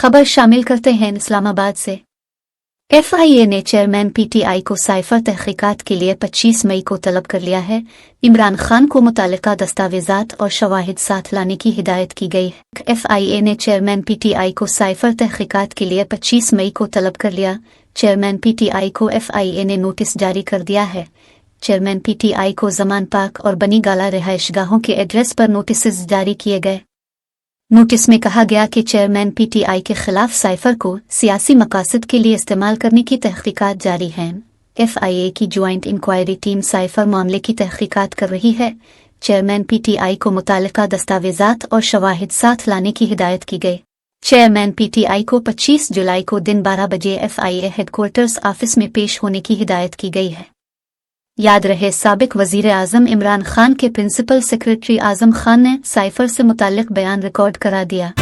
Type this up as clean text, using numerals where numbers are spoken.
खबर शामिल करते हैं इस्लामाबाद से। FIA ने चेयरमैन PTI को साइफर तहकीकात के लिए 25 मई को तलब कर लिया है। इमरान खान को मुतालिका दस्तावेजात और शवाहिद साथ लाने की हिदायत की गई है। FIA ने चेयरमैन PTI को साइफर तहकीकात के लिए 25 मई को तलब कर लिया। चेयरमैन PTI को FIA ने नोटिस जारी कर दिया है। चेयरमैन PTI को जमान पार्क और बनी गाला रिहायशगाहों के एड्रेस पर नोटिस जारी किए गए। नोटिस में कहा गया कि चेयरमैन PTI के खिलाफ साइफर को सियासी मकासद के लिए इस्तेमाल करने की तहकीकात जारी हैं। FIA की ज्वाइंट इंक्वायरी टीम साइफर मामले की तहकीकात कर रही है। चेयरमैन PTI को मुतालिका दस्तावेजात और शवाहिद साथ लाने की हिदायत की गई। चेयरमैन PTI को 25 जुलाई को दिन 12 बजे FIA हेडक्वार्टर्स ऑफिस में पेश होने की हिदायत की गई है। याद रहे, साबिक वजीर आजम इमरान खान के प्रिंसिपल सेक्रेटरी आजम खान ने साइफर से मुताल्लिक बयान रिकॉर्ड करा दिया।